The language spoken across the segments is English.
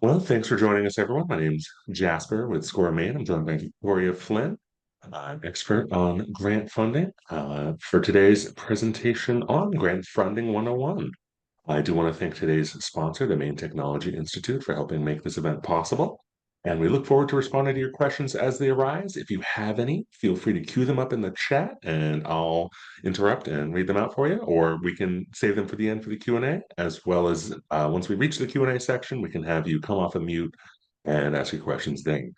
Well, thanks for joining us, everyone. My name's Jasper with Score Main. I'm joined by Victoria Flynn. I'm expert on grant funding for today's presentation on Grant Funding 101. I do want to thank today's sponsor, the Maine Technology Institute, for helping make this event possible. And we look forward to responding to your questions as they arise. If you have any, feel free to queue them up in the chat and I'll interrupt and read them out for you, or we can save them for the end for the Q&A, as well as once we reach the Q&A section, we can have you come off of mute and ask your questions then.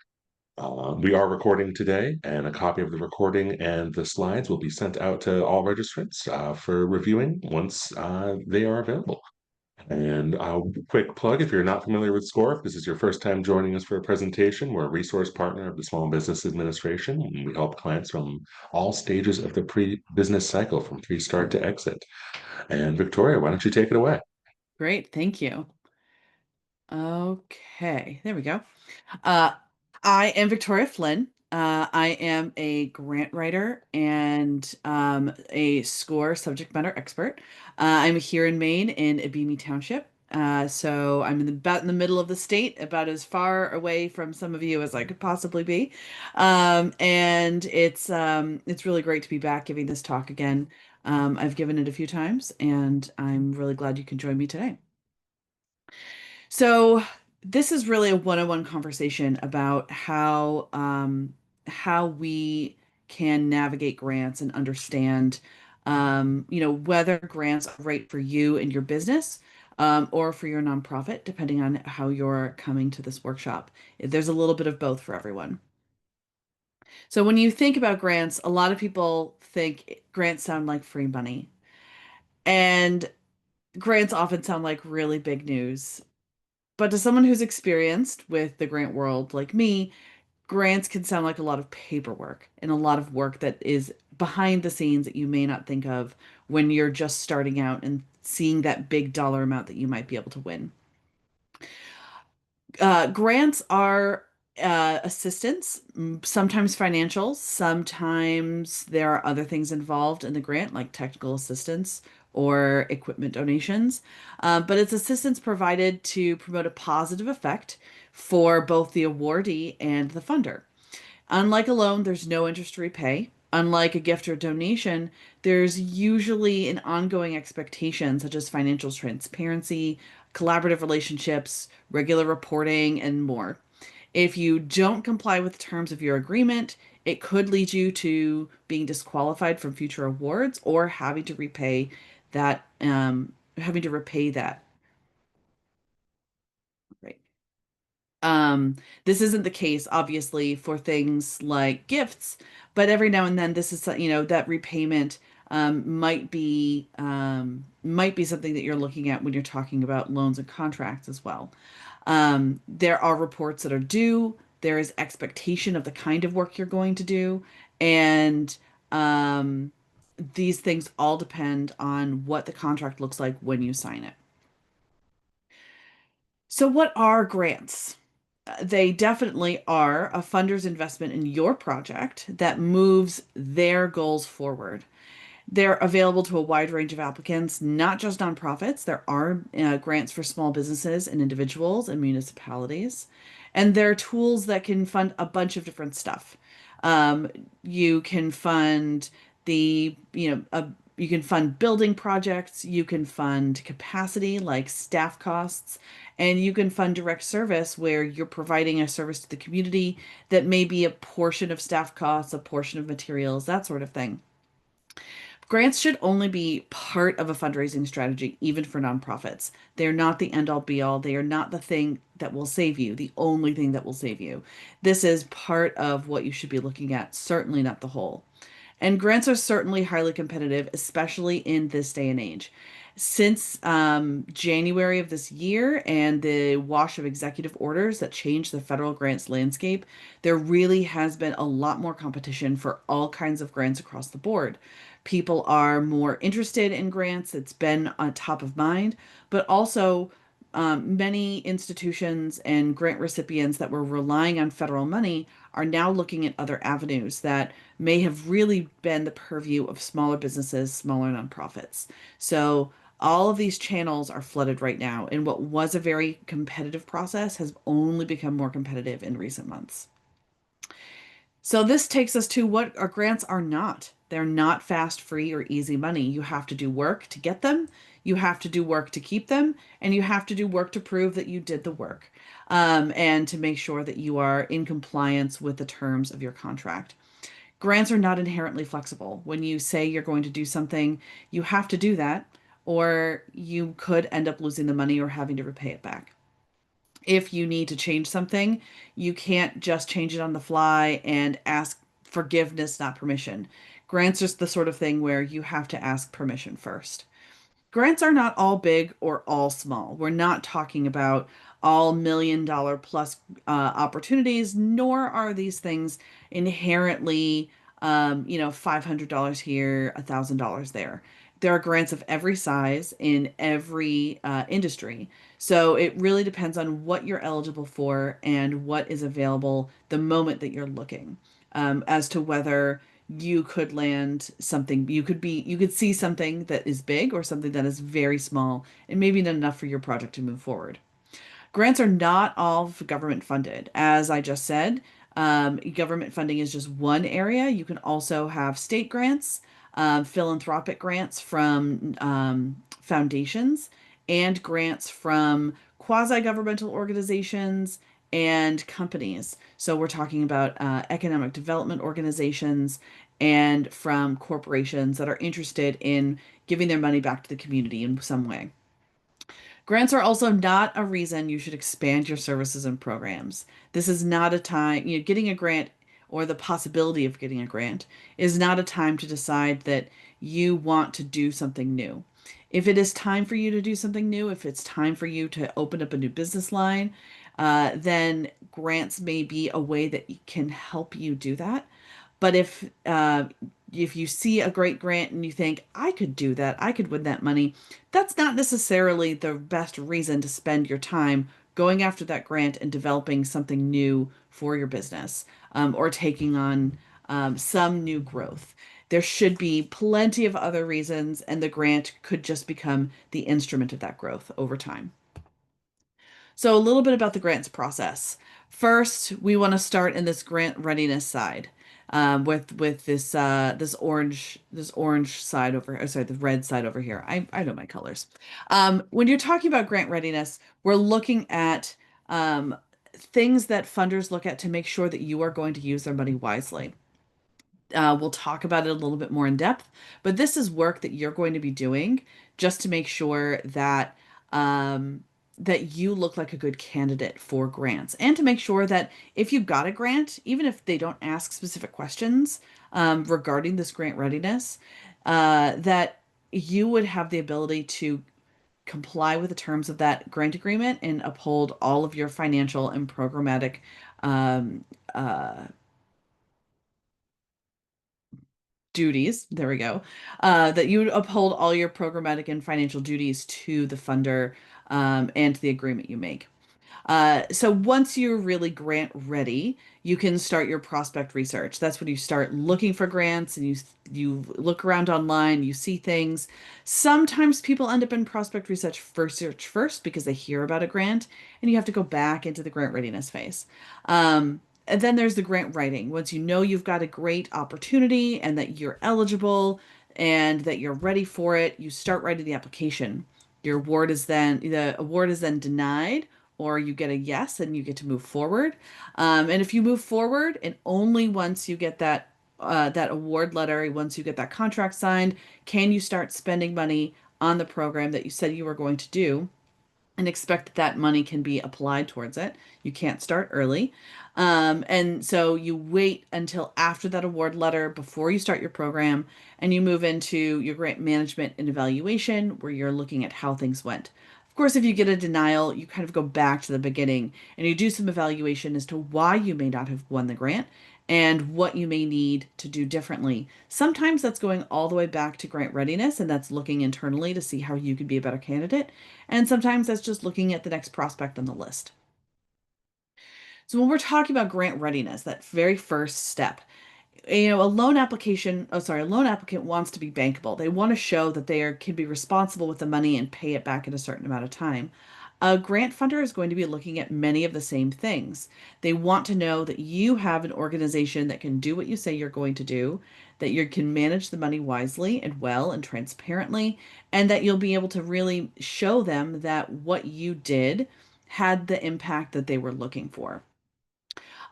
We are recording today, and a copy of the recording and the slides will be sent out to all registrants for reviewing once they are available. And a quick plug, if you're not familiar with SCORE, if this is your first time joining us for a presentation, we're a resource partner of the Small Business Administration, and we help clients from all stages of the pre-business cycle, from pre-start to exit. And Victoria, why don't you take it away? Great, thank you. Okay, there we go. Uh, I am Victoria Flynn. I am a grant writer and a SCORE subject matter expert. I'm here in Maine in Abimi Township. So I'm about in the middle of the state, about as far away from some of you as I could possibly be. And it's really great to be back giving this talk again. I've given it a few times, and I'm really glad you can join me today. So this is really a one-on-one conversation about how we can navigate grants and understand whether grants are right for you and your business or for your nonprofit, depending on how you're coming to this workshop. There's a little bit of both for everyone. So when you think about grants, a lot of people think grants sound like free money, and grants often sound like really big news. But to someone who's experienced with the grant world like me, grants can sound like a lot of paperwork and a lot of work that is behind the scenes that you may not think of when you're just starting out and seeing that big dollar amount that you might be able to win. Grants are assistance, sometimes financial, sometimes there are other things involved in the grant, like technical assistance or equipment donations. But it's assistance provided to promote a positive effect for both the awardee and the funder. Unlike a loan, there's no interest to repay. Unlike a gift or donation, there's usually an ongoing expectation, such as financial transparency, collaborative relationships, regular reporting, and more. If you don't comply with the terms of your agreement, it could lead you to being disqualified from future awards or having to repay that. Right. Um, this isn't the case, obviously, for things like gifts, but every now and then, that repayment might be something that you're looking at when you're talking about loans and contracts as well. There are reports that are due. There is expectation of the kind of work you're going to do, and um, these things all depend on what the contract looks like when you sign it. So, what are grants? They definitely are a funder's investment in your project that moves their goals forward. They're available to a wide range of applicants, not just nonprofits. There are grants for small businesses and individuals and municipalities. And there are tools that can fund a bunch of different stuff. You can fund you can fund building projects, you can fund capacity like staff costs, and you can fund direct service where you're providing a service to the community that may be a portion of staff costs, a portion of materials, that sort of thing. Grants should only be part of a fundraising strategy, even for nonprofits. They're not the end all be all. They are not the thing that will save you, the only thing that will save you. This is part of what you should be looking at, certainly not the whole. And grants are certainly highly competitive, especially in this day and age. Since January of this year and the wash of executive orders that changed the federal grants landscape, there really has been a lot more competition for all kinds of grants across the board. People are more interested in grants. It's been on top of mind, but also many institutions and grant recipients that were relying on federal money are now looking at other avenues that may have really been the purview of smaller businesses, smaller nonprofits. So All of these channels are flooded right now, and what was a very competitive process has only become more competitive in recent months. So this takes us to what our grants are not. They're not fast, free, or easy money. You have to do work to get them. You have to do work to keep them, and you have to do work to prove that you did the work, and to make sure that you are in compliance with the terms of your contract. Grants are not inherently flexible. When you say you're going to do something, you have to do that, or you could end up losing the money or having to repay it back. If you need to change something, you can't just change it on the fly and ask forgiveness, not permission. Grants are the sort of thing where you have to ask permission first. Grants are not all big or all small. We're not talking about all $1 million plus opportunities, nor are these things inherently, $500 here, $1,000 there. There are grants of every size in every industry. So it really depends on what you're eligible for and what is available the moment that you're looking, as to whether you could land something. You could see something that is big or something that is very small and maybe not enough for your project to move forward. Grants are not all government funded. As I just said, government funding is just one area. You can also have state grants, philanthropic grants from foundations, and grants from quasi-governmental organizations and companies. So we're talking about economic development organizations and from corporations that are interested in giving their money back to the community in some way. Grants are also not a reason you should expand your services and programs. This is not a time, getting a grant or the possibility of getting a grant is not a time to decide that you want to do something new. If it is time for you to do something new, if it's time for you to open up a new business line, then grants may be a way that can help you do that. But if you see a great grant and you think, I could do that, I could win that money, that's not necessarily the best reason to spend your time going after that grant and developing something new for your business, or taking on some new growth. There should be plenty of other reasons, and the grant could just become the instrument of that growth over time. So a little bit about the grants process. First, we want to start in this grant readiness side, with this orange side over, sorry, the red side over here. I know my colors. When you're talking about grant readiness, we're looking at things that funders look at to make sure that you are going to use their money wisely. We'll talk about it a little bit more in depth, but this is work that you're going to be doing just to make sure that that you look like a good candidate for grants, and to make sure that if you got a grant, even if they don't ask specific questions regarding this grant readiness, that you would have the ability to comply with the terms of that grant agreement and uphold all of your financial and programmatic um, uh, duties. There we go. That you would uphold all your programmatic and financial duties to the funder, and to the agreement you make. So once you're really grant ready, you can start your prospect research. That's when you start looking for grants, and you look around online, you see things. Sometimes people end up in prospect research first because they hear about a grant, and you have to go back into the grant readiness phase. And then there's the grant writing. Once you know you've got a great opportunity and that you're eligible and that you're ready for it, you start writing the application. The award is then denied, or you get a yes and you get to move forward. And if you move forward, and only once you get that award letter, once you get that contract signed, can you start spending money on the program that you said you were going to do, and expect that that money can be applied towards it. You can't start early. And so you wait until after that award letter before you start your program, and you move into your grant management and evaluation, where you're looking at how things went. Of course, if you get a denial, you kind of go back to the beginning and you do some evaluation as to why you may not have won the grant and what you may need to do differently. Sometimes that's going all the way back to grant readiness, and that's looking internally to see how you could be a better candidate. And sometimes that's just looking at the next prospect on the list. So when we're talking about grant readiness, that very first step, a loan application, oh sorry, a loan applicant wants to be bankable. They want to show that can be responsible with the money and pay it back in a certain amount of time. A grant funder is going to be looking at many of the same things. They want to know that you have an organization that can do what you say you're going to do, that you can manage the money wisely and well and transparently, and that you'll be able to really show them that what you did had the impact that they were looking for.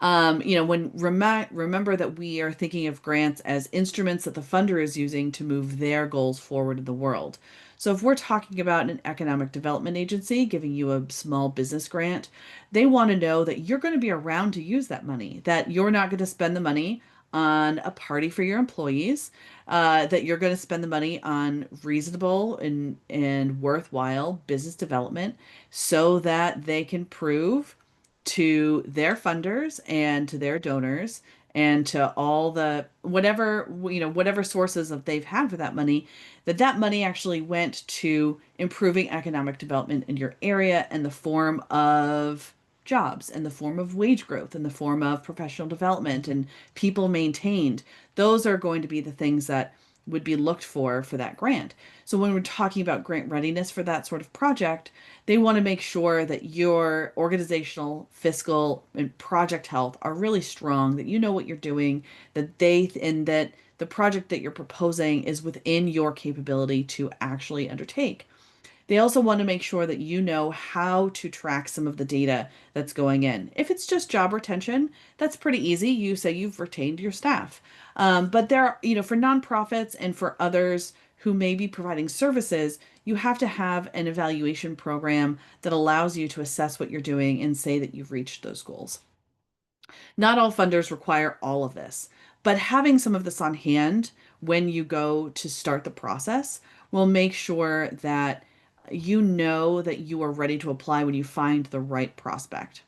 Remember that we are thinking of grants as instruments that the funder is using to move their goals forward in the world. So if we're talking about an economic development agency giving you a small business grant, they want to know that you're going to be around to use that money, that you're not going to spend the money on a party for your employees, that you're going to spend the money on reasonable and worthwhile business development so that they can prove to their funders and to their donors and to all the whatever sources that they've had for that money, that money actually went to improving economic development in your area in the form of jobs, in the form of wage growth, in the form of professional development and people maintained. Those are going to be the things that would be looked for that grant. So when we're talking about grant readiness for that sort of project, they want to make sure that your organizational, fiscal, and project health are really strong, that you know what you're doing, and that the project that you're proposing is within your capability to actually undertake. They also want to make sure that you know how to track some of the data that's going in. If it's just job retention, that's pretty easy. You say you've retained your staff. But for nonprofits and for others who may be providing services, you have to have an evaluation program that allows you to assess what you're doing and say that you've reached those goals. Not all funders require all of this, but having some of this on hand when you go to start the process will make sure that you know that you are ready to apply when you find the right prospect.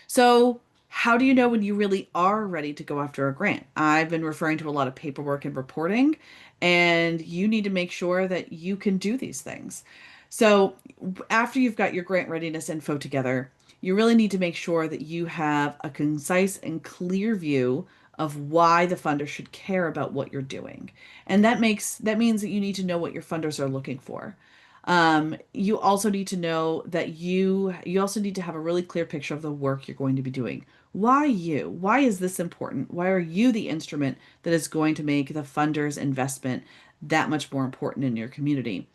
So, how do you know when you really are ready to go after a grant? I've been referring to a lot of paperwork and reporting, and you need to make sure that you can do these things. So, after you've got your grant readiness info together, you really need to make sure that you have a concise and clear view of why the funder should care about what you're doing. And that means that you need to know what your funders are looking for. You also need to know that you also need to have a really clear picture of the work you're going to be doing. Why you? Why is this important? Why are you the instrument that is going to make the funder's investment that much more important in your community?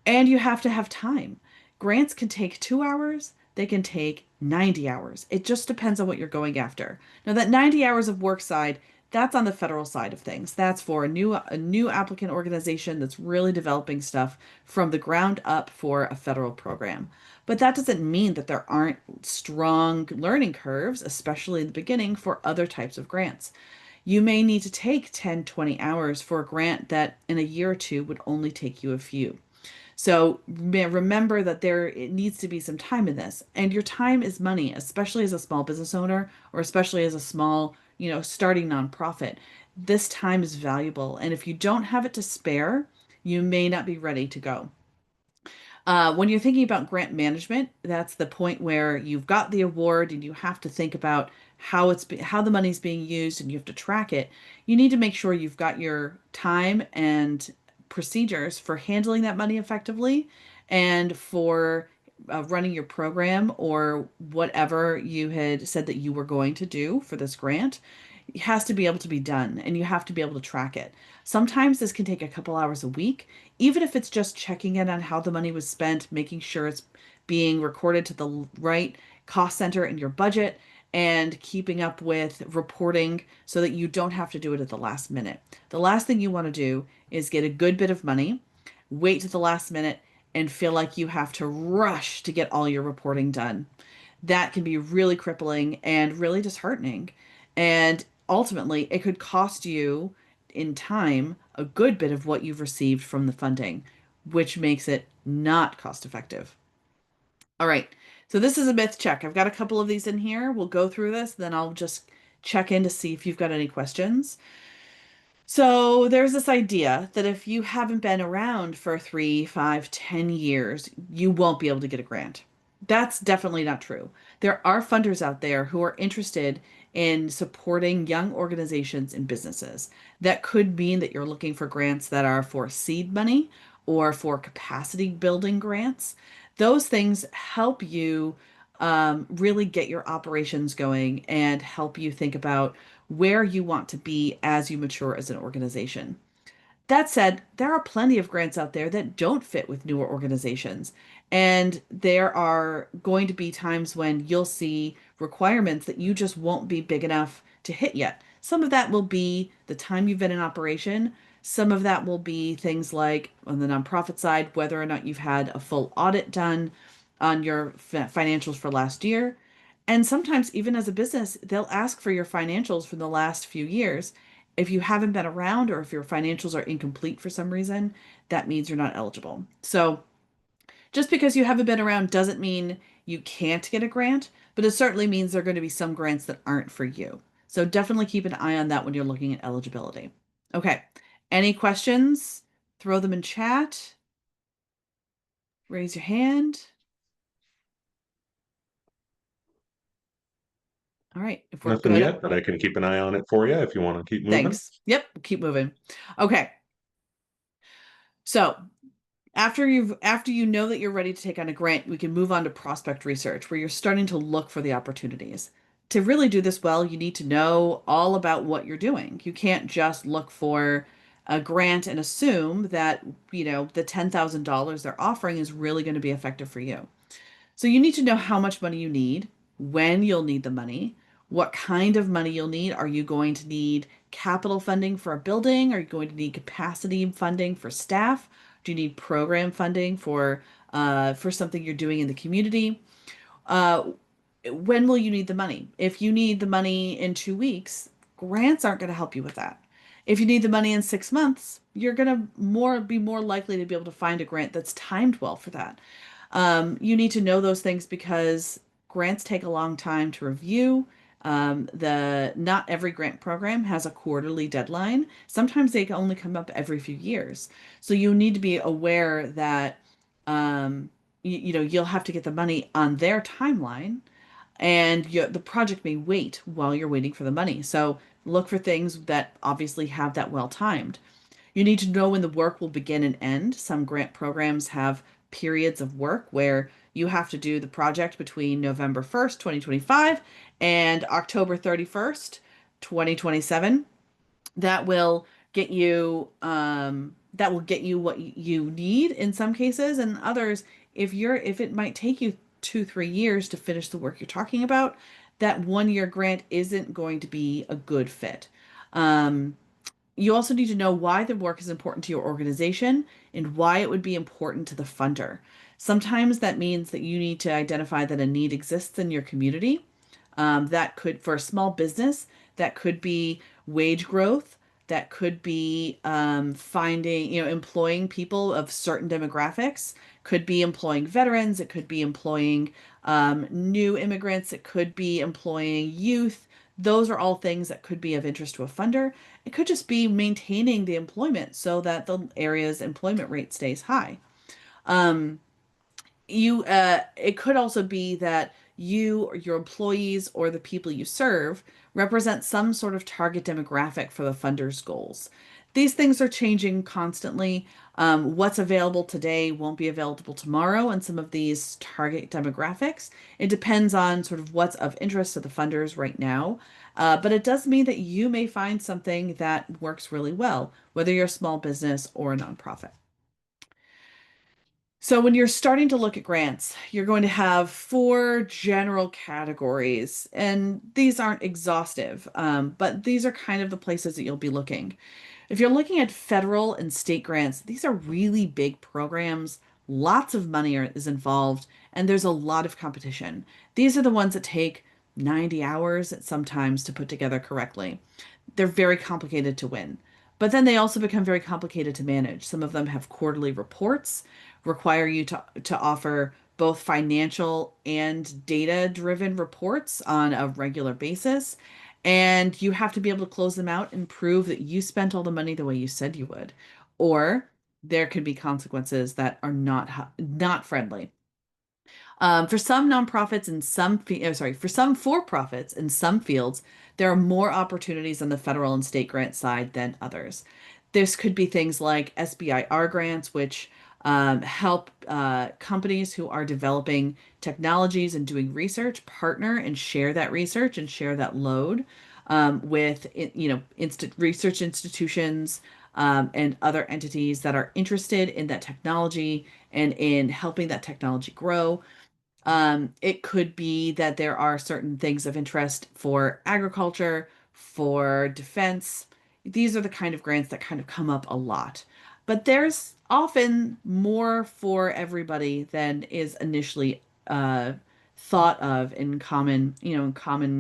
And you have to have time. Grants can take 2 hours, they can take 90 hours. It just depends on what you're going after. Now, that 90 hours of work side, that's on the federal side of things. That's for a new applicant organization that's really developing stuff from the ground up for a federal program. But that doesn't mean that there aren't strong learning curves, especially in the beginning, for other types of grants. You may need to take 10, 20 hours for a grant that in a year or two would only take you a few. So remember that it needs to be some time in this, and your time is money, especially as a small business owner or especially as a small, starting nonprofit. This time is valuable, and if you don't have it to spare, you may not be ready to go. When you're thinking about grant management, that's the point where you've got the award and you have to think about how the money's being used and you have to track it. You need to make sure you've got your time and procedures for handling that money effectively and for running your program or whatever you had said that you were going to do for this grant. It has to be able to be done and you have to be able to track it. Sometimes this can take a couple hours a week, even if it's just checking in on how the money was spent, making sure it's being recorded to the right cost center in your budget, and keeping up with reporting so that you don't have to do it at the last minute. The last thing you want to do is get a good bit of money, wait to the last minute, and feel like you have to rush to get all your reporting done. That can be really crippling and really disheartening. And ultimately, it could cost you in time a good bit of what you've received from the funding, which makes it not cost effective. All right. So this is a myth check. I've got a couple of these in here. We'll go through this, then I'll just check in to see if you've got any questions. So there's this idea that if you haven't been around for 3, 5, 10 years, you won't be able to get a grant. That's definitely not true. There are funders out there who are interested in supporting young organizations and businesses. That could mean that you're looking for grants that are for seed money or for capacity building grants. Those things help you really get your operations going and help you think about where you want to be as you mature as an organization. That said, there are plenty of grants out there that don't fit with newer organizations. And there are going to be times when you'll see requirements that you just won't be big enough to hit yet. Some of that will be the time you've been in operation. Some of that will be things like on the nonprofit side, whether or not you've had a full audit done on your financials for last year. And sometimes, even as a business, they'll ask for your financials from the last few years. If you haven't been around or if your financials are incomplete for some reason, that means you're not eligible. So just because you haven't been around doesn't mean you can't get a grant, but it certainly means there are going to be some grants that aren't for you. So definitely keep an eye on that when you're looking at eligibility. Okay. Any questions? Throw them in chat. Raise your hand. All right. If we're Nothing good, yet, but I can keep an eye on it for you if you want to keep moving. thanks. Yep. Keep moving. Okay. So after you know that you're ready to take on a grant, we can move on to prospect research, where you're starting to look for the opportunities. To really do this well, you need to know all about what you're doing. You can't just look for a grant and assume that, the $10,000 they're offering is really going to be effective for you. So you need to know how much money you need, when you'll need the money, what kind of money you'll need. Are you going to need capital funding for a building? Are you going to need capacity funding for staff? Do you need program funding for something you're doing in the community? Uh, when will you need the money? If you need the money in 2 weeks, grants aren't going to help you with that. If you need the money in 6 months, you're going to be more likely to be able to find a grant that's timed well for that. You need to know those things because grants take a long time to review. The Not every grant program has a quarterly deadline. Sometimes they can only come up every few years. So you need to be aware that you'll have to get the money on their timeline, and the project may wait while you're waiting for the money. So look for things that obviously have that well timed. You need to know when the work will begin and end. Some grant programs have periods of work where you have to do the project between November 1st, 2025 and October 31st, 2027. That will get you what you need in some cases, and others, if it might take you 2-3 years to finish the work you're talking about, that 1 year grant isn't going to be a good fit. Um, you also need to know why the work is important to your organization and why it would be important to the funder. Sometimes that means that you need to identify that a need exists in your community. That could, for a small business, that could be wage growth. That could be employing people of certain demographics. Could be employing veterans. It could be employing new immigrants. It could be employing youth. Those are all things that could be of interest to a funder. It could just be maintaining the employment so that the area's employment rate stays high. Um, it could also be that you or your employees or the people you serve represent some sort of target demographic for the funder's goals. These things are changing constantly. What's available today won't be available tomorrow, and some of these target demographics. It depends on sort of what's of interest to the funders right now. But it does mean that you may find something that works really well, whether you're a small business or a nonprofit. So when you're starting to look at grants, you're going to have four general categories, and these aren't exhaustive, but these are kind of the places that you'll be looking. If you're looking at federal and state grants, these are really big programs. Lots of money is involved, and there's a lot of competition. These are the ones that take 90 hours sometimes to put together correctly. They're very complicated to win. But then they also become very complicated to manage. Some of them have quarterly reports, require you to offer both financial and data-driven reports on a regular basis. And you have to be able to close them out and prove that you spent all the money the way you said you would. Or there could be consequences that are not friendly. For some nonprofits and for some for-profits in some fields, there are more opportunities on the federal and state grant side than others. This could be things like SBIR grants, which help companies who are developing technologies and doing research partner and share that research and share that load with, research institutions and other entities that are interested in that technology and in helping that technology grow. It could be that there are certain things of interest for agriculture, for defense. These are the kind of grants that kind of come up a lot. But there's often more for everybody than is initially thought of in common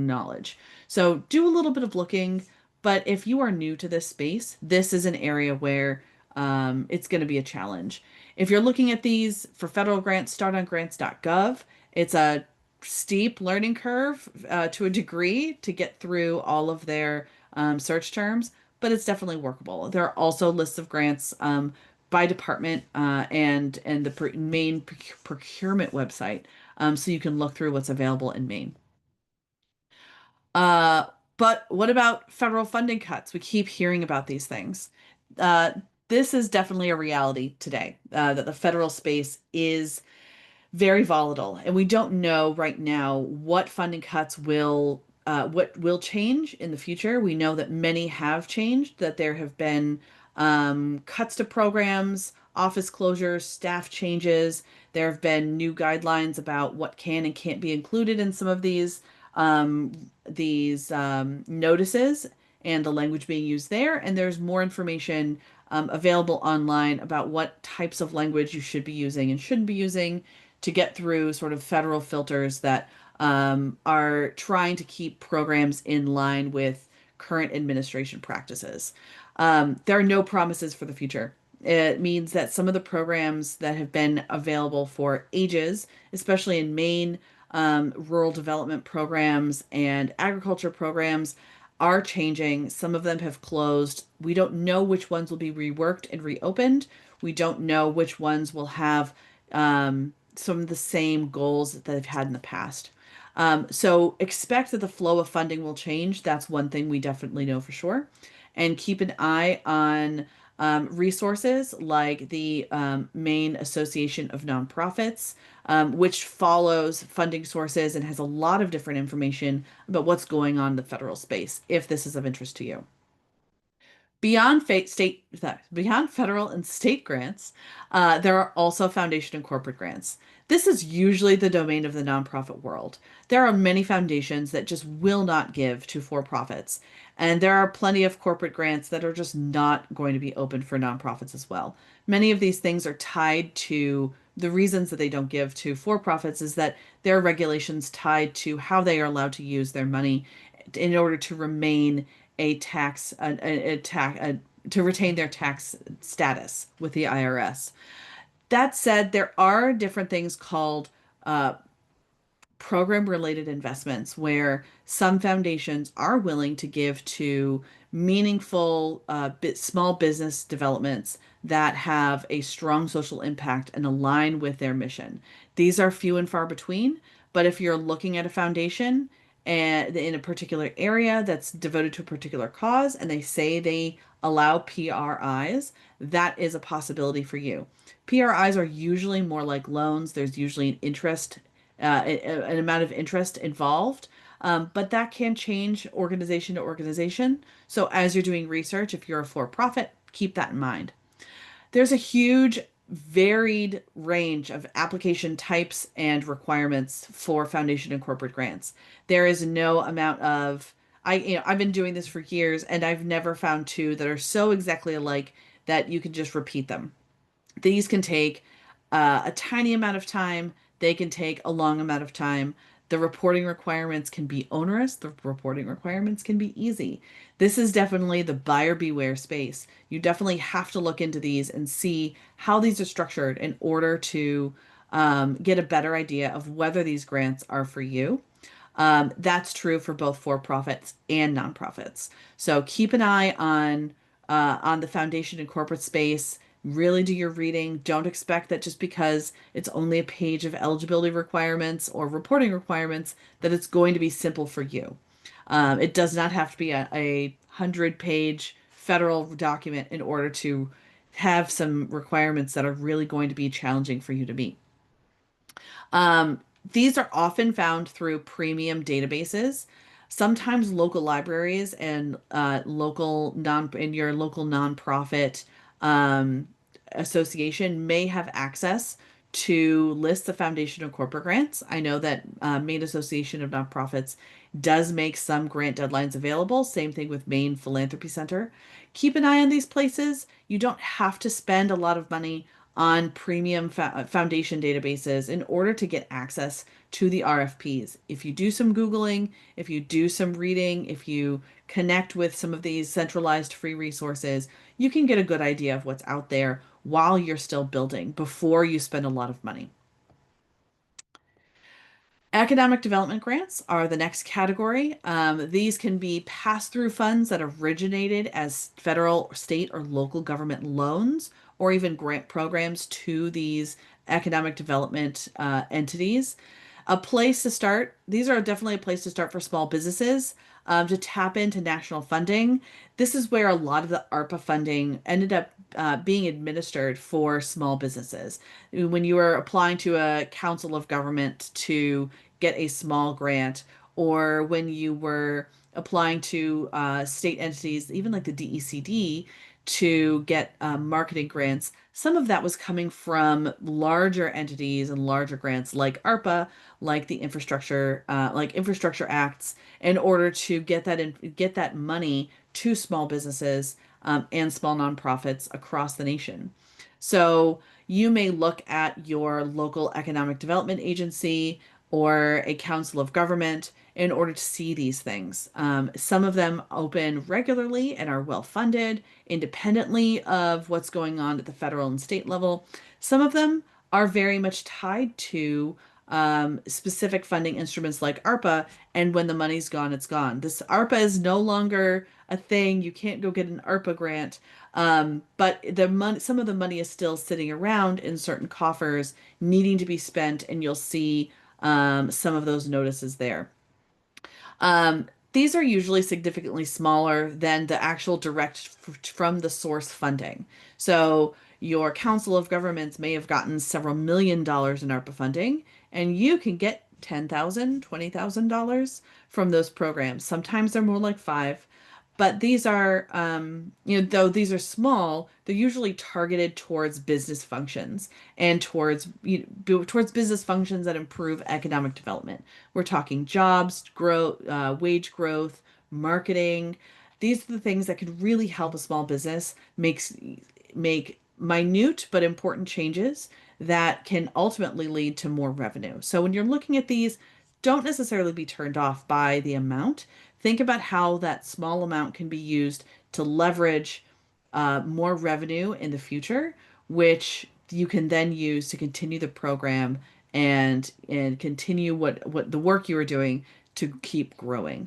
knowledge. So do a little bit of looking, but if you are new to this space, this is an area where it's going to be a challenge. If you're looking at these for federal grants, start on grants.gov. It's a steep learning curve to a degree to get through all of their search terms, but it's definitely workable. There are also lists of grants by department and the main procurement website, so you can look through what's available in Maine. Uh, but what about federal funding cuts? We keep hearing about these things. Uh, this is definitely a reality today, that the federal space is very volatile, and we don't know right now what funding cuts what will change in the future. We know that many have changed, that there have been cuts to programs, office closures, staff changes. There have been new guidelines about what can and can't be included in some of these notices and the language being used there. And there's more information available online about what types of language you should be using and shouldn't be using to get through sort of federal filters that are trying to keep programs in line with current administration practices. There are no promises for the future. It means that some of the programs that have been available for ages, especially in Maine, rural development programs and agriculture programs, are changing. Some of them have closed. We don't know which ones will be reworked and reopened. We don't know which ones will have some of the same goals that they've had in the past. So expect that the flow of funding will change. That's one thing we definitely know for sure. And keep an eye on resources like the Maine Association of Nonprofits, which follows funding sources and has a lot of different information about what's going on in the federal space, if this is of interest to you. Beyond federal and state grants, there are also foundation and corporate grants. This is usually the domain of the nonprofit world. There are many foundations that just will not give to for-profits, and there are plenty of corporate grants that are just not going to be open for nonprofits as well. Many of these things are tied to the reasons that they don't give to for-profits is that there are regulations tied to how they are allowed to use their money in order to remain to retain their tax status with the IRS. That said, there are different things called program related investments where some foundations are willing to give to meaningful small business developments that have a strong social impact and align with their mission. These are few and far between, but if you're looking at a foundation and in a particular area that's devoted to a particular cause and they say they allow PRIs, that is a possibility for you. PRIs are usually more like loans. There's usually an amount of interest involved, but that can change organization to organization. So as you're doing research, if you're a for-profit, keep that in mind. There's a huge varied range of application types and requirements for foundation and corporate grants. There is no amount of I've been doing this for years and I've never found two that are so exactly alike that you can just repeat them. These can take a tiny amount of time, they can take a long amount of time. The reporting requirements can be onerous, the reporting requirements can be easy. This is definitely the buyer beware space. You definitely have to look into these and see how these are structured in order to get a better idea of whether these grants are for you. That's true for both for-profits and nonprofits. So keep an eye on the foundation and corporate space. Really do your reading. Don't expect that just because it's only a page of eligibility requirements or reporting requirements that it's going to be simple for you. It does not have to be a 100-page federal document in order to have some requirements that are really going to be challenging for you to meet. Um, these are often found through premium databases. Sometimes local libraries and your local nonprofit um, association may have access to lists of foundation and corporate grants. I know that Maine Association of Nonprofits does make some grant deadlines available. Same thing with Maine Philanthropy Center. Keep an eye on these places. You don't have to spend a lot of money on premium foundation databases in order to get access to the RFPs. If you do some Googling, if you do some reading, if you connect with some of these centralized free resources, you can get a good idea of what's out there while you're still building before you spend a lot of money. Economic development grants are the next category. These can be pass-through funds that originated as federal, state, or local government loans, or even grant programs to these economic development entities. A place to start. These are definitely a place to start for small businesses to tap into national funding. This is where a lot of the ARPA funding ended up being administered for small businesses. When you are applying to a council of government to get a small grant, or when you were applying to state entities, even like the DECD, to get marketing grants, some of that was coming from larger entities and larger grants like ARPA, like infrastructure acts, in order to get that money to small businesses and small nonprofits across the nation. So you may look at your local economic development agency or a council of government in order to see these things. Some of them open regularly and are well funded, independently of what's going on at the federal and state level. Some of them are very much tied to specific funding instruments like ARPA, and when the money's gone, it's gone. This ARPA is no longer a thing. You can't go get an ARPA grant, but the money, some of the money is still sitting around in certain coffers, needing to be spent, and you'll see some of those notices there. These are usually significantly smaller than the actual direct from the source funding. So your council of governments may have gotten several $1 million in ARPA funding, and you can get $10,000, $20,000 from those programs. Sometimes they're more like five, but these are, though these are small, they're usually targeted towards business functions and towards business functions that improve economic development. We're talking jobs, growth, wage growth, marketing. These are the things that could really help a small business make minute but important changes that can ultimately lead to more revenue. So when you're looking at these, don't necessarily be turned off by the amount. Think about how that small amount can be used to leverage more revenue in the future, which you can then use to continue the program and continue what the work you are doing to keep growing.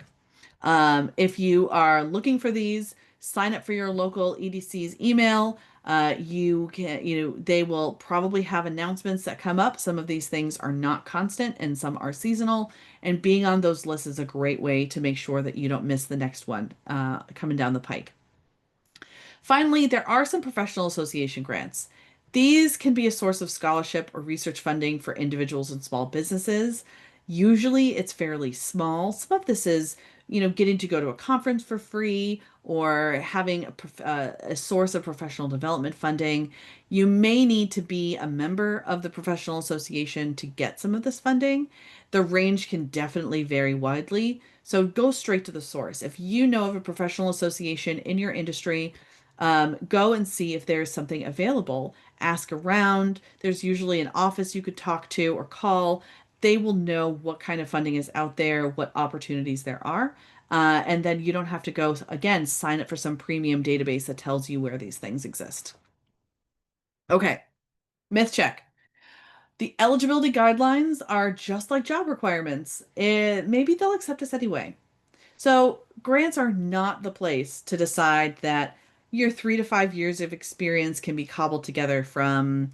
If you are looking for these, sign up for your local EDC's email. They will probably have announcements that come up. Some of these things are not constant and some are seasonal. And being on those lists is a great way to make sure that you don't miss the next one coming down the pike. Finally, there are some professional association grants. These can be a source of scholarship or research funding for individuals and small businesses. Usually it's fairly small. Some of this is, getting to go to a conference for free or having a source of professional development funding. You may need to be a member of the professional association to get some of this funding. The range can definitely vary widely. So go straight to the source. If you know of a professional association in your industry, go and see if there's something available. Ask around. There's usually an office you could talk to or call. They will know what kind of funding is out there, what opportunities there are. And then you don't have to go, again, sign up for some premium database that tells you where these things exist. Okay, myth check. The eligibility guidelines are just like job requirements. Maybe they'll accept us anyway. So grants are not the place to decide that your 3 to 5 years of experience can be cobbled together from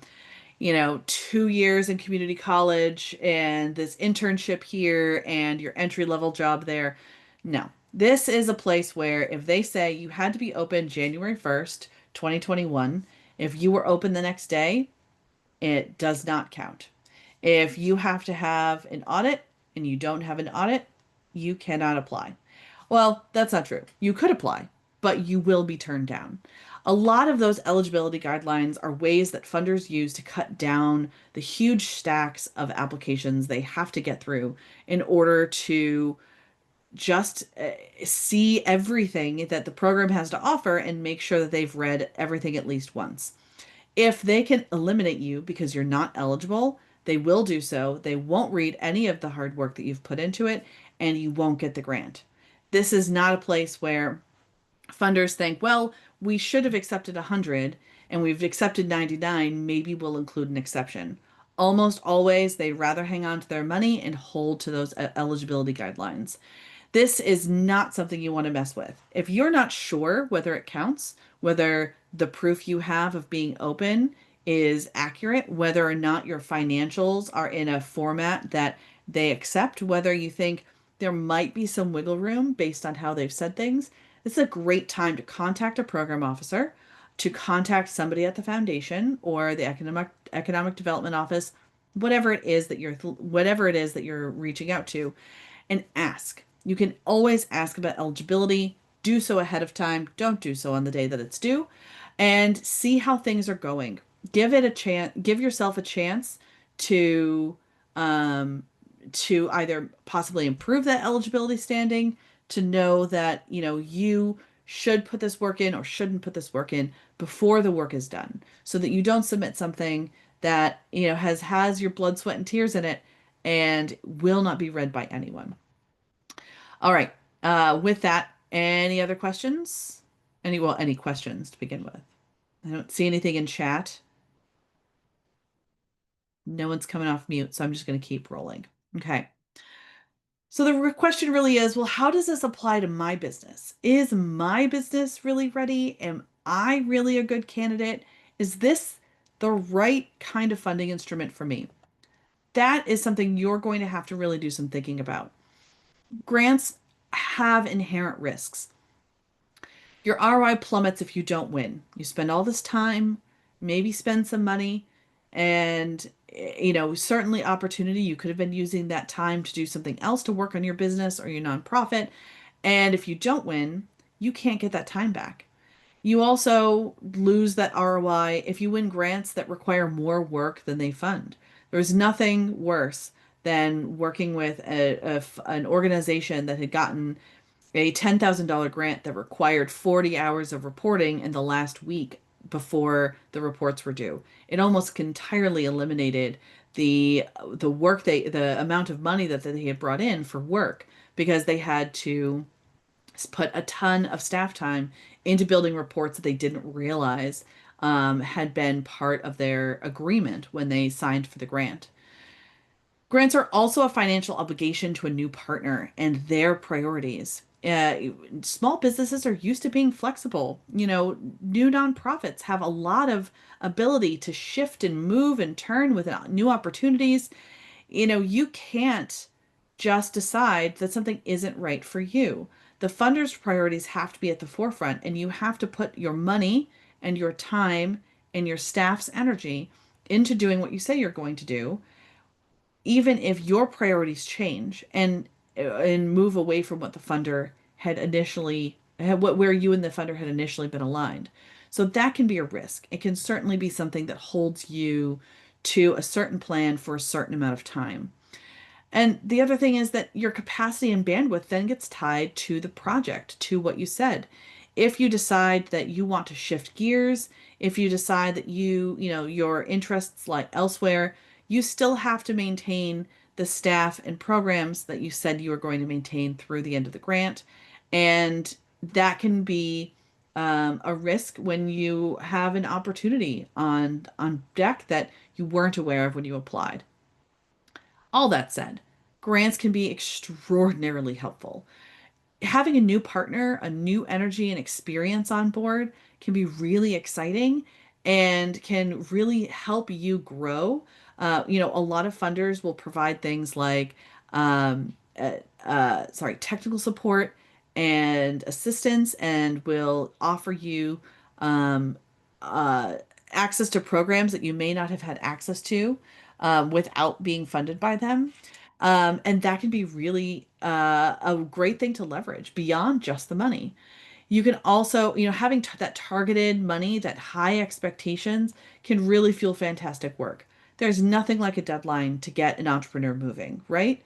2 years in community college and this internship here and your entry level job there. No, this is a place where if they say you had to be open January 1st, 2021, if you were open the next day, it does not count. If you have to have an audit and you don't have an audit, you cannot apply. Well, that's not true. You could apply, but you will be turned down. A lot of those eligibility guidelines are ways that funders use to cut down the huge stacks of applications they have to get through in order to just see everything that the program has to offer and make sure that they've read everything at least once. If they can eliminate you because you're not eligible, they will do so. They won't read any of the hard work that you've put into it, and you won't get the grant. This is not a place where funders think, well, we should have accepted 100 and we've accepted 99, maybe we'll include an exception. Almost always, they'd rather hang on to their money and hold to those eligibility guidelines. This is not something you want to mess with. If you're not sure whether it counts, whether the proof you have of being open is accurate, whether or not your financials are in a format that they accept, whether you think there might be some wiggle room based on how they've said things, this is a great time to contact a program officer, to contact somebody at the foundation or the economic development office, whatever it is that you're reaching out to, and ask. You can always ask about eligibility. Do so ahead of time. Don't do so on the day that it's due, and see how things are going. Give it a chance. Give yourself a chance to um, to either possibly improve that eligibility standing, to know that you should put this work in or shouldn't put this work in before the work is done, so that you don't submit something that has your blood, sweat, and tears in it and will not be read by anyone. All right. With that, any other questions? Any questions to begin with? I don't see anything in chat. No one's coming off mute, so I'm just going to keep rolling. Okay. So the question really is, well, how does this apply to my business? Is my business really ready? Am I really a good candidate? Is this the right kind of funding instrument for me? That is something you're going to have to really do some thinking about. Grants have inherent risks. Your ROI plummets if you don't win. You spend all this time, maybe spend some money, and certainly opportunity. You could have been using that time to do something else to work on your business or your nonprofit. And if you don't win, you can't get that time back. You also lose that ROI if you win grants that require more work than they fund. There's nothing worse than working with an organization that had gotten a $10,000 grant that required 40 hours of reporting in the last week before the reports were due. It almost entirely eliminated the amount of money that they had brought in for work, because they had to put a ton of staff time into building reports that they didn't realize had been part of their agreement when they signed for the grant. Grants are also a financial obligation to a new partner and their priorities. Small businesses are used to being flexible. New nonprofits have a lot of ability to shift and move and turn with new opportunities. You can't just decide that something isn't right for you. The funder's priorities have to be at the forefront, and you have to put your money and your time and your staff's energy into doing what you say you're going to do, even if your priorities change and move away from what the funder had initially had, what where you and the funder had initially been aligned. So that can be a risk. It can certainly be something that holds you to a certain plan for a certain amount of time. And the other thing is that your capacity and bandwidth then gets tied to the project, to what you said. If you decide that you want to shift gears, if you decide that your interests lie elsewhere, you still have to maintain the staff and programs that you said you were going to maintain through the end of the grant. And that can be a risk when you have an opportunity on deck that you weren't aware of when you applied. All that said, grants can be extraordinarily helpful. Having a new partner, a new energy and experience on board can be really exciting and can really help you grow. A lot of funders will provide things like technical support and assistance, and will offer you um, uh, access to programs that you may not have had access to without being funded by them. And that can be really a great thing to leverage beyond just the money. You can also, having that targeted money, that high expectations can really fuel fantastic work. There's nothing like a deadline to get an entrepreneur moving, right?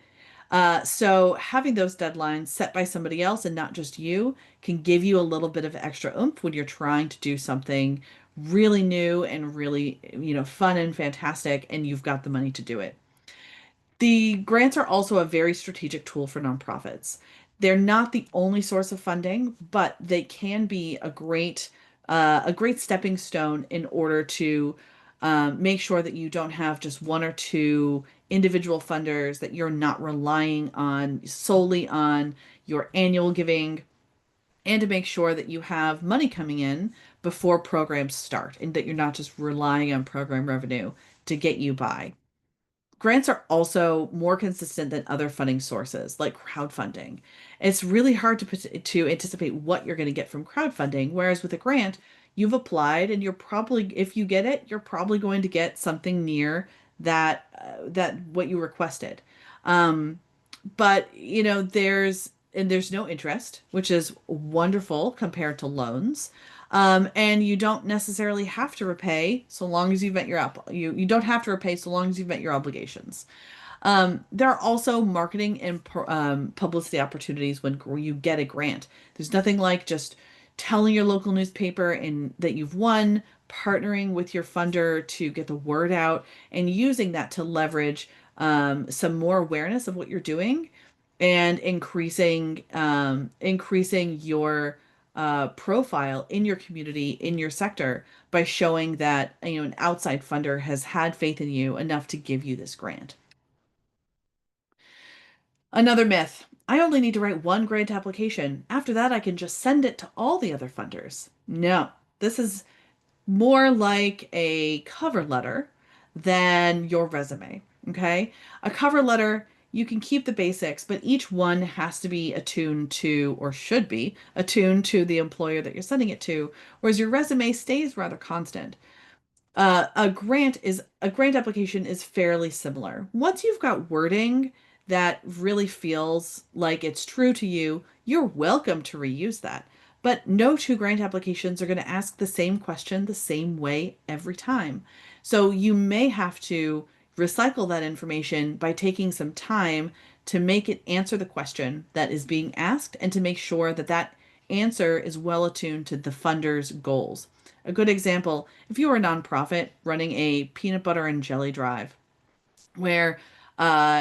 So having those deadlines set by somebody else and not just you can give you a little bit of extra oomph when you're trying to do something really new and really, fun and fantastic, and you've got the money to do it. The grants are also a very strategic tool for nonprofits. They're not the only source of funding, but they can be a great stepping stone in order to make sure that you don't have just one or two individual funders, that you're not relying on solely on your annual giving, and to make sure that you have money coming in before programs start, and that you're not just relying on program revenue to get you by. Grants are also more consistent than other funding sources like crowdfunding. It's really hard to anticipate what you're going to get from crowdfunding, whereas with a grant, you've applied and you're probably, if you get it, you're probably going to get something near that what you requested. Um, but there's no interest, which is wonderful compared to loans. And you don't necessarily have to repay so long as you've met you don't have to repay so long as you've met your obligations. There are also marketing and publicity opportunities when you get a grant. There's nothing like just telling your local newspaper and that you've won, partnering with your funder to get the word out, and using that to leverage some more awareness of what you're doing, and increasing your profile in your community, in your sector, by showing that an outside funder has had faith in you enough to give you this grant. Another myth. I only need to write one grant application. After that, I can just send it to all the other funders. No, this is more like a cover letter than your resume. Okay. A cover letter, you can keep the basics, but each one has to be attuned to, or should be attuned to, the employer that you're sending it to, whereas your resume stays rather constant. A grant application is fairly similar. Once you've got wording that really feels like it's true to you, you're welcome to reuse that. But no two grant applications are going to ask the same question the same way every time. So you may have to recycle that information by taking some time to make it answer the question that is being asked, and to make sure that that answer is well attuned to the funder's goals. A good example, if you were a nonprofit running a peanut butter and jelly drive, where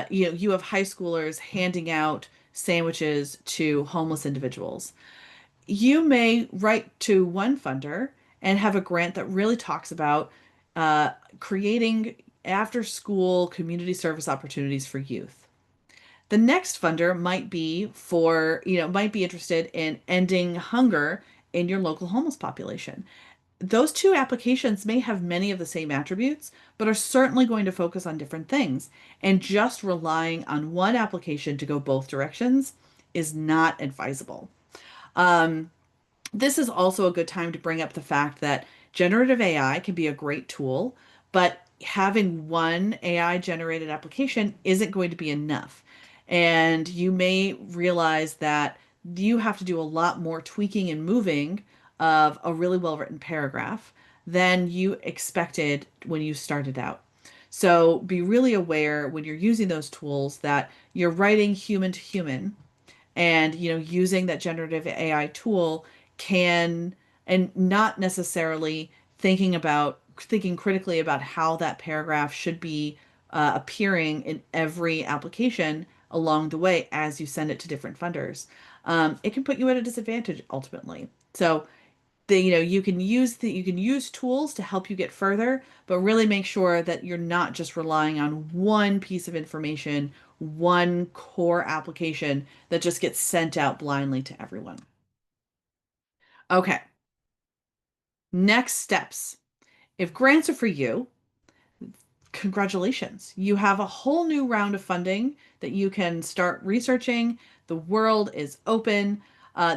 you have high schoolers handing out sandwiches to homeless individuals, you may write to one funder and have a grant that really talks about creating after school community service opportunities for youth. The next funder might be interested in ending hunger in your local homeless population. Those two applications may have many of the same attributes, but are certainly going to focus on different things. And just relying on one application to go both directions is not advisable. This is also a good time to bring up the fact that generative AI can be a great tool, but having one AI generated application isn't going to be enough. And you may realize that you have to do a lot more tweaking and moving of a really well written paragraph than you expected when you started out. So be really aware when you're using those tools that you're writing human to human, and using that generative AI tool can, and not necessarily thinking critically about how that paragraph should be appearing in every application along the way as you send it to different funders. It can put you at a disadvantage ultimately. So you can use tools to help you get further, but really make sure that you're not just relying on one piece of information, one core application that just gets sent out blindly to everyone. Okay. Next steps. If grants are for you, congratulations. You have a whole new round of funding that you can start researching. The world is open.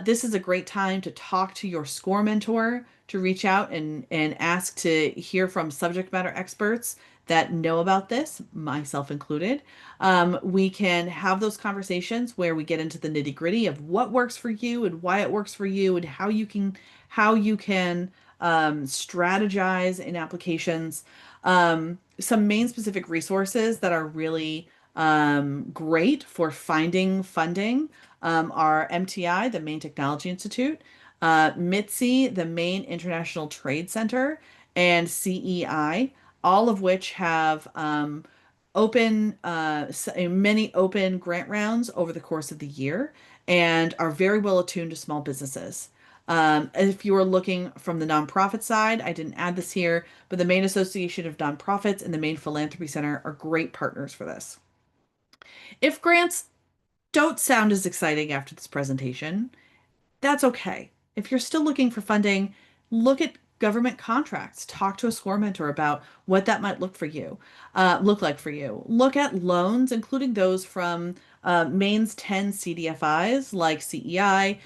This is a great time to talk to your SCORE mentor, to reach out and ask to hear from subject matter experts that know about this, myself included. We can have those conversations where we get into the nitty gritty of what works for you and why it works for you and how you can strategize in applications. Some main specific resources that are really great for finding funding are MTI, the Maine Technology Institute, MITSI, the Maine International Trade Center, and CEI, all of which have many open grant rounds over the course of the year and are very well attuned to small businesses. If you are looking from the nonprofit side, I didn't add this here, but the Maine Association of Nonprofits and the Maine Philanthropy Center are great partners for this. If grants don't sound as exciting after this presentation, that's okay. If you're still looking for funding, look at government contracts. Talk to a SCORE mentor about what that might look like for you. Look at loans, including those from Maine's 10 CDFIs like CEI,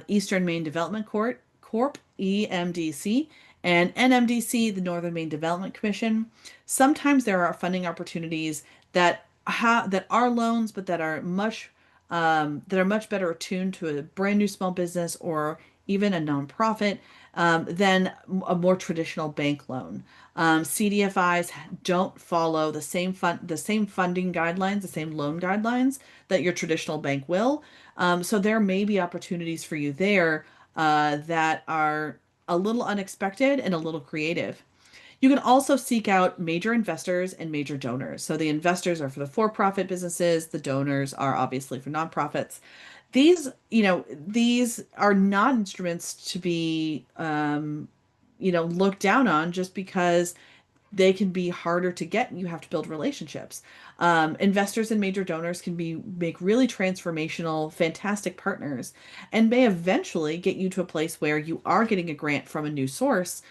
Eastern Maine Development Corp, EMDC, and NMDC, the Northern Maine Development Commission. Sometimes there are funding opportunities that are loans, but that are much better attuned to a brand new small business or even a nonprofit than a more traditional bank loan. CDFIs don't follow the same funding guidelines, the same loan guidelines that your traditional bank will. So there may be opportunities for you there that are a little unexpected and a little creative. You can also seek out major investors and major donors. So the investors are for the for-profit businesses, the donors are obviously for nonprofits. These are not instruments to be, looked down on just because they can be harder to get and you have to build relationships. Investors and major donors can make really transformational, fantastic partners and may eventually get you to a place where you are getting a grant from a new source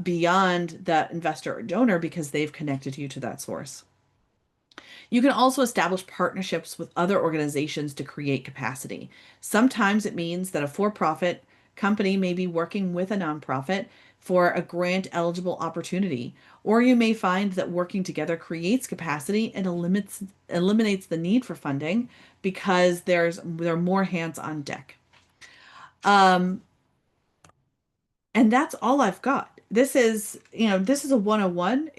beyond that investor or donor because they've connected you to that source. You can also establish partnerships with other organizations to create capacity. Sometimes it means that a for profit company may be working with a nonprofit for a grant eligible opportunity, or you may find that working together creates capacity and eliminates the need for funding because there are more hands on deck. Um, and that's all I've got. This is a 101.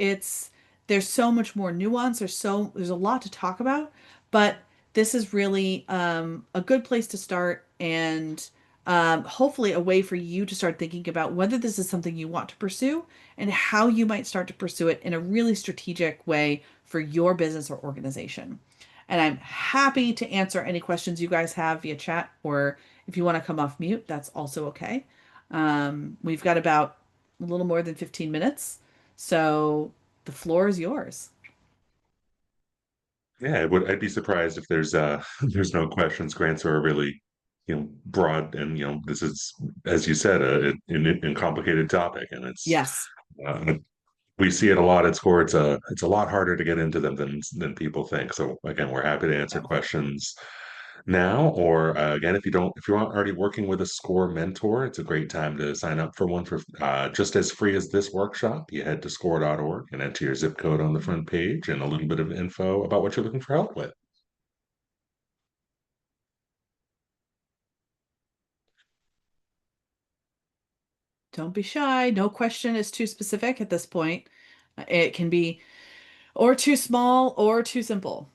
There's so much more nuance. There's a lot to talk about, but this is really a good place to start and hopefully a way for you to start thinking about whether this is something you want to pursue and how you might start to pursue it in a really strategic way for your business or organization. And I'm happy to answer any questions you guys have via chat, or if you want to come off mute, that's also okay. We've got about a little more than 15 minutes, so the floor is yours. Yeah, I'd be surprised if there's there's no questions. Grants are a really, broad and this is, as you said, a complicated topic, and Yes. uh, we see it a lot at SCORE. It's a lot harder to get into them than people think. So again, we're happy to answer questions now, or again, if you aren't already working with a SCORE mentor, it's a great time to sign up for one for just as free as this workshop. You head to score.org and enter your zip code on the front page and a little bit of info about what you're looking for help with. Don't be shy. No question is too specific at this point. It can be or too small or too simple.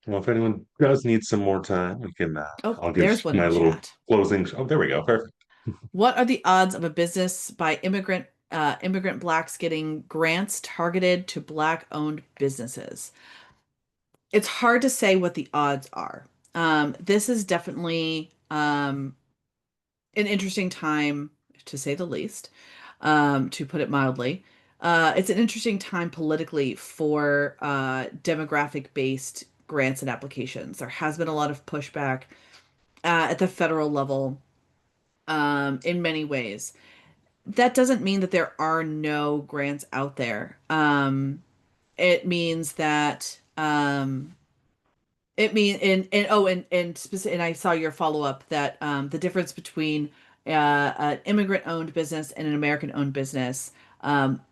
Well, if anyone does need some more time, we can. Oh, I'll give there's one in my the little chat. closing. Oh, there we go. Perfect. What are the odds of a business by immigrant blacks getting grants targeted to black owned businesses? It's hard to say what the odds are. This is definitely an interesting time, to say the least, to put it mildly. It's an interesting time politically for demographic based grants and applications. There has been a lot of pushback at the federal level in many ways. That doesn't mean that there are no grants out there. It means that it mean and oh and specific, and I saw your follow up that the difference between an immigrant owned business and an American owned business,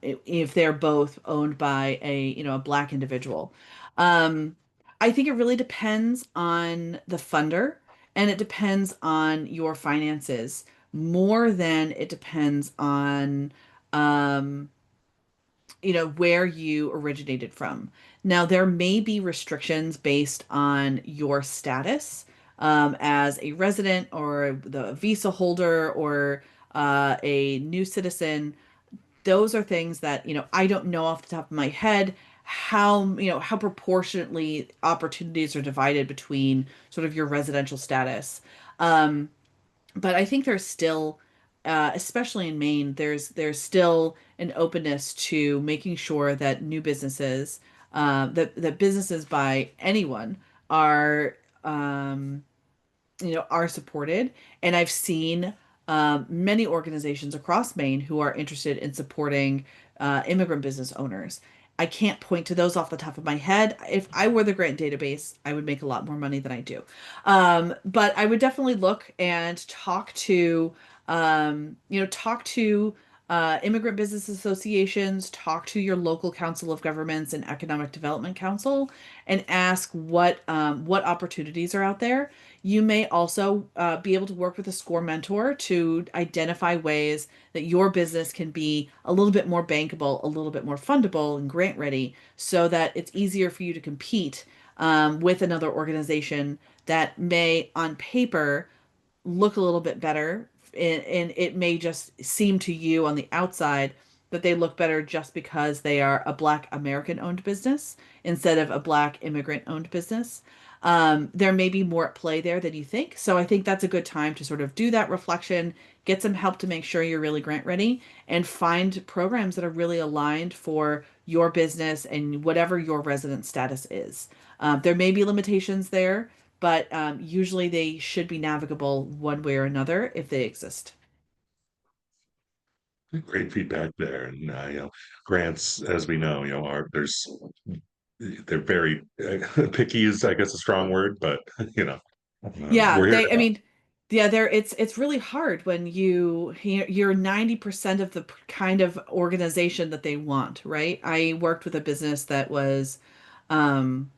if they're both owned by a black individual. Um, I think it really depends on the funder, and it depends on your finances more than it depends on um, where you originated from. Now, there may be restrictions based on your status as a resident or the visa holder or a new citizen. Those are things that, I don't know off the top of my head how proportionately opportunities are divided between sort of your residential status. Um, but I think there's still, especially in Maine, there's still an openness to making sure that new businesses, that businesses by anyone are, um, are supported. And I've seen many organizations across Maine who are interested in supporting immigrant business owners. I can't point to those off the top of my head. If I were the grant database, I would make a lot more money than I do. But I would definitely look and talk to immigrant business associations, talk to your local council of governments and economic development council, and ask what opportunities are out there. You may also be able to work with a SCORE mentor to identify ways that your business can be a little bit more bankable, a little bit more fundable, and grant ready so that it's easier for you to compete with another organization that may, on paper, look a little bit better, and it may just seem to you on the outside that they look better just because they are a Black American owned business instead of a Black immigrant owned business. There may be more at play there than you think. So I think that's a good time to sort of do that reflection, get some help to make sure you're really grant ready, and find programs that are really aligned for your business and whatever your resident status is. There may be limitations there, but usually they should be navigable one way or another if they exist. Great feedback there. And, grants, as we know, they're very picky is, I guess, a strong word, but, Yeah, we're here to I help. mean, yeah, it's really hard when you're 90% of the kind of organization that they want, right? I worked with a business that was um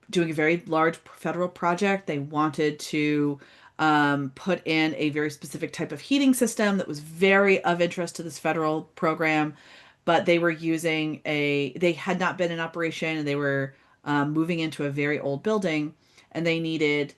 doing a very large federal project. They wanted to put in a very specific type of heating system that was very of interest to this federal program, but they had not been in operation and they were moving into a very old building, and they needed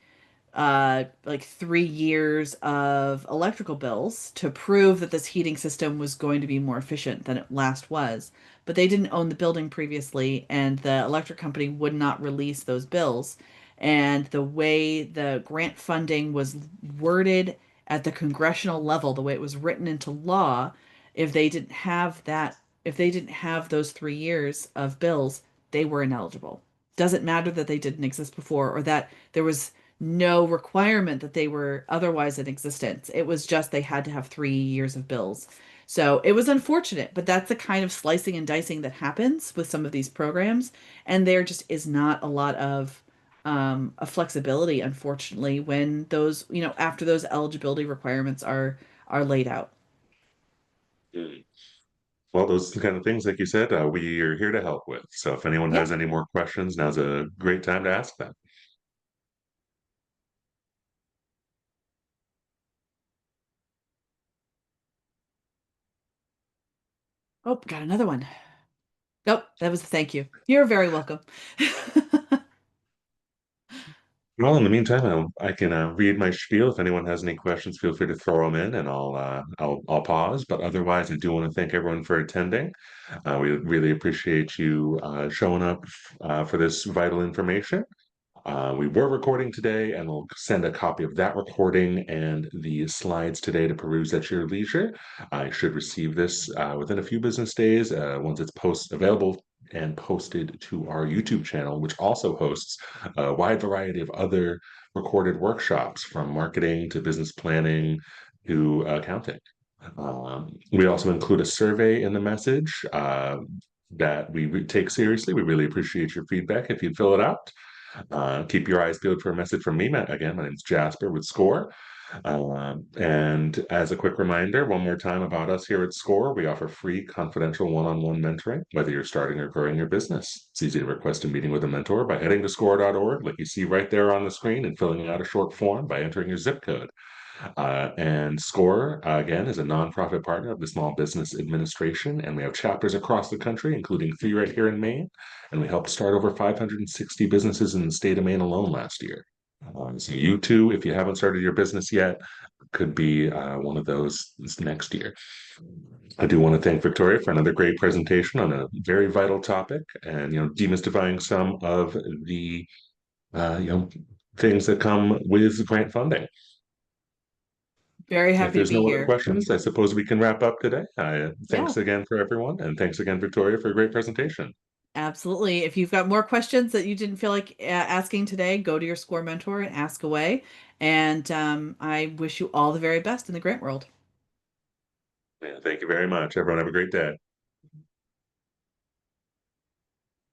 like 3 years of electrical bills to prove that this heating system was going to be more efficient than it last was. But they didn't own the building previously, and the electric company would not release those bills. And the way the grant funding was worded at the congressional level, the way it was written into law, if they didn't have that, if they didn't have those 3 years of bills, they were ineligible. Doesn't matter that they didn't exist before or that there was no requirement that they were otherwise in existence. It was just they had to have 3 years of bills. So it was unfortunate, but that's the kind of slicing and dicing that happens with some of these programs. And there just is not a lot of a flexibility, unfortunately, when those, after those eligibility requirements are laid out. Mm. Well, those kind of things, like you said, we are here to help with. So if anyone Yeah. has any more questions, now's a great time to ask them. Oh, got another one. Nope, that was a thank you. You're very welcome. Well, in the meantime, I can read my spiel. If anyone has any questions, feel free to throw them in, and I'll pause. But otherwise, I do want to thank everyone for attending. We really appreciate you showing up for this vital information. We were recording today, and we'll send a copy of that recording and the slides today to peruse at your leisure. I should receive this within a few business days once it's post available and posted to our YouTube channel, which also hosts a wide variety of other recorded workshops from marketing to business planning to accounting. We also include a survey in the message that we take seriously. We really appreciate your feedback if you'd fill it out. Keep your eyes peeled for a message from me. Again, my name's Jasper with SCORE. And as a quick reminder, one more time about us here at SCORE, we offer free confidential one-on-one mentoring, whether you're starting or growing your business. It's easy to request a meeting with a mentor by heading to score.org, like you see right there on the screen, and filling out a short form by entering your zip code. And SCORE, again, is a nonprofit partner of the Small Business Administration, and we have chapters across the country, including 3 right here in Maine. And we helped start over 560 businesses in the state of Maine alone last year. So you too, if you haven't started your business yet, could be one of those next year. I do want to thank Victoria for another great presentation on a very vital topic, and demystifying some of the uh, you know things that come with grant funding. Very If happy to there's be no other here. questions, I suppose we can wrap up today. Yeah, Thanks again for everyone, and thanks again, Victoria, for a great presentation. absolutely. If you've got more questions that you didn't feel like asking today, go to your SCORE mentor and ask away. And I wish you all the very best in the grant world. Yeah, thank you very much. Everyone have a great day.